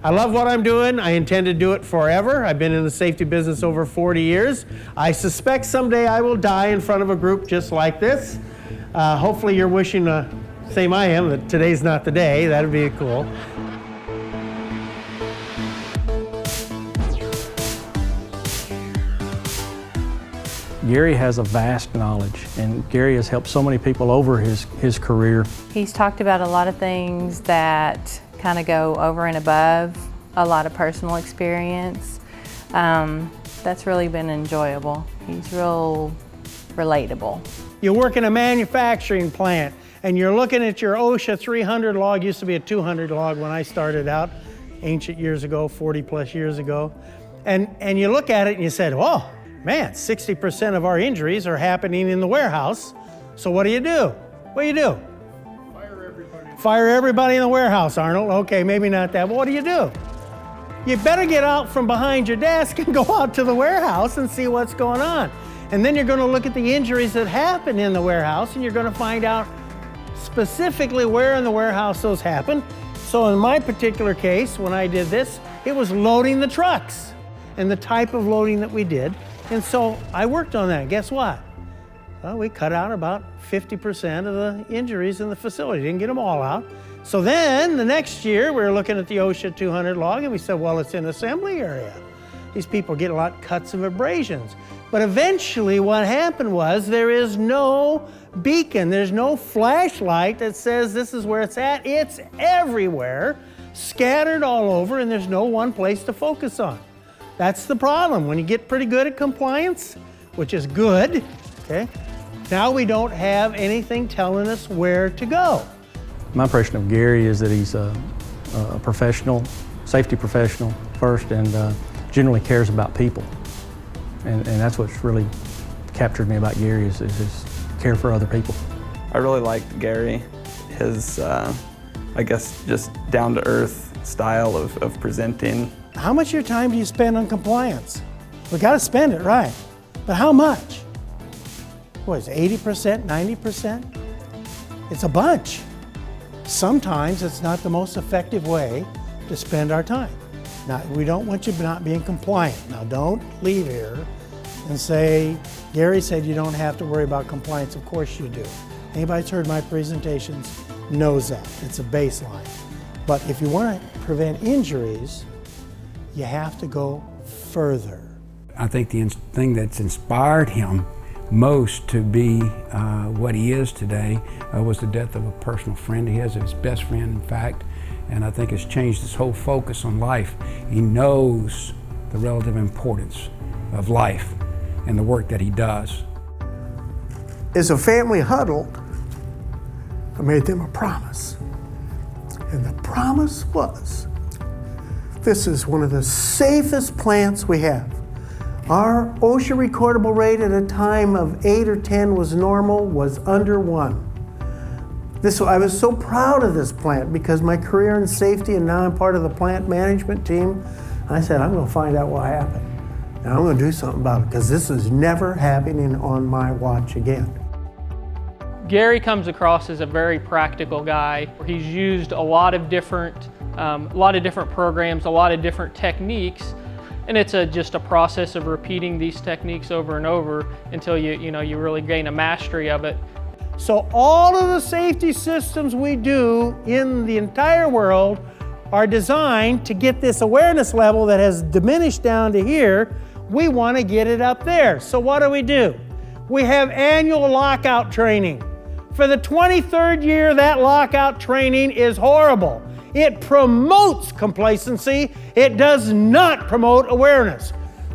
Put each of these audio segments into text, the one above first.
I love what I'm doing. I intend to do it forever. I've been in the safety business over 40 years. I suspect someday I will die in front of a group just like this. Hopefully you're wishing the same I am, that today's not the day. That'd be cool. Gary has a vast knowledge, and Gary has helped so many people over his career. He's talked about a lot of things that kind of go over and above a lot of personal experience. That's really been enjoyable. He's real relatable. You work in a manufacturing plant and you're looking at your OSHA 300 log, used to be a 200 log when I started out, ancient years ago, 40 plus years ago. And you look at it and you said, whoa, man, 60% of our injuries are happening in the warehouse. So what do? What do you do? Fire everybody. Fire everybody in the warehouse, Arnold. Okay, maybe not that, but what do? You better get out from behind your desk and go out to the warehouse and see what's going on. And then you're going to look at the injuries that happen in the warehouse, and you're going to find out specifically where in the warehouse those happen. So in my particular case, when I did this, it was loading the trucks and the type of loading that we did. And so I worked on that. Guess what? Well, we cut out about 50% of the injuries in the facility. Didn't get them all out. So then the next year, we were looking at the OSHA 200 log, and we said, well, it's in assembly area. These people get a lot of cuts of abrasions. But eventually what happened was there is no beacon, there's no flashlight that says this is where it's at. It's everywhere, scattered all over, and there's no one place to focus on. That's the problem. When you get pretty good at compliance, which is good, okay, now we don't have anything telling us where to go. My impression of Gary is that he's a professional, safety professional first, and generally cares about people. And that's what's really captured me about Gary is his care for other people. I really liked Gary, his, I guess, just down-to-earth style of presenting. How much of your time do you spend on compliance? We got to spend it, right? But how much? What is it, 80%, 90%? It's a bunch. Sometimes it's not the most effective way to spend our time. Now, we don't want you not being compliant. Now, don't leave here and say, Gary said you don't have to worry about compliance. Of course you do. Anybody who's heard my presentations knows that. It's a baseline. But if you want to prevent injuries, you have to go further. I think the thing that's inspired him most to be what he is today was the death of a personal friend. He has his best friend, in fact, and I think it's changed his whole focus on life. He knows the relative importance of life and the work that he does. As a family huddled, I made them a promise. And the promise was, this is one of the safest plants we have. Our OSHA recordable rate at a time of 8 or 10 was normal, was under 1. I was so proud of this plant because my career in safety, and now I'm part of the plant management team. I said, I'm going to find out what happened. And I'm going to do something about it because this is never happening on my watch again. Gary comes across as a very practical guy. He's used a lot of different programs, a lot of different techniques, and it's just a process of repeating these techniques over and over until you really gain a mastery of it. So all of the safety systems we do in the entire world are designed to get this awareness level that has diminished down to here. We want to get it up there. So what do? We have annual lockout training. For the 23rd year, that lockout training is horrible. It promotes complacency. It does not promote awareness.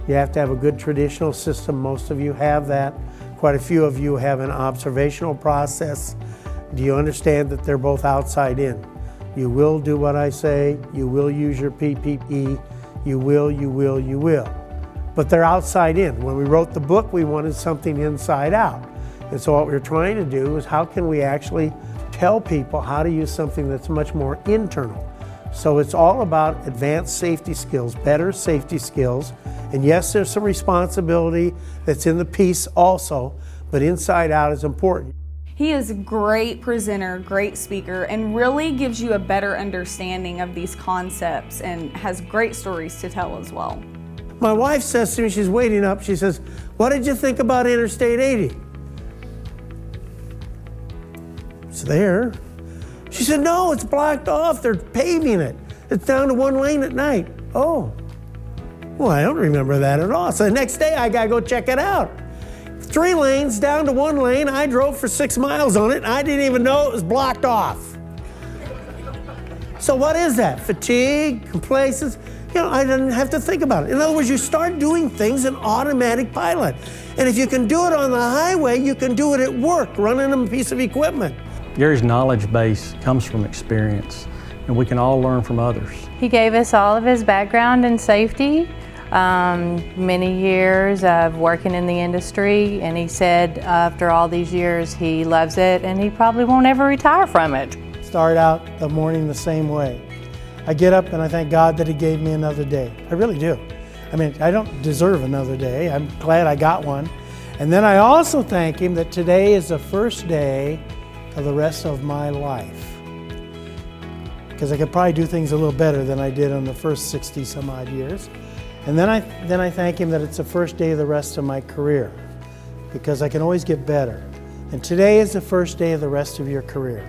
You have to have a good traditional system. Most of you have that. Quite a few of you have an observational process. Do you understand that they're both outside in? You will do what I say. You will use your PPE. You will. But they're outside in. When we wrote the book, we wanted something inside out. And so what we're trying to do is how can we actually tell people how to use something that's much more internal. So it's all about advanced safety skills, better safety skills. And yes, there's some responsibility that's in the piece also, but inside out is important. He is a great presenter, great speaker, and really gives you a better understanding of these concepts and has great stories to tell as well. My wife says to me, she's waiting up, she says, "What did you think about Interstate 80? It's there. She said, "No, it's blocked off. They're paving it. It's down to one lane at night." Oh, well, I don't remember that at all. So the next day I gotta go check it out. 3 lanes down to 1 lane. I drove for 6 miles on it and I didn't even know it was blocked off. So what is that? Fatigue, complacence? You know, I didn't have to think about it. In other words, you start doing things in automatic pilot. And if you can do it on the highway, you can do it at work, running a piece of equipment. Gary's knowledge base comes from experience, and we can all learn from others. He gave us all of his background in safety, many years of working in the industry, and he said after all these years he loves it and he probably won't ever retire from it. Start out the morning the same way. I get up and I thank God that He gave me another day. I really do. I mean, I don't deserve another day. I'm glad I got one. And then I also thank Him that today is the first day of the rest of my life. Because I could probably do things a little better than I did on the first 60 some odd years. And then I thank Him that it's the first day of the rest of my career, because I can always get better. And today is the first day of the rest of your career.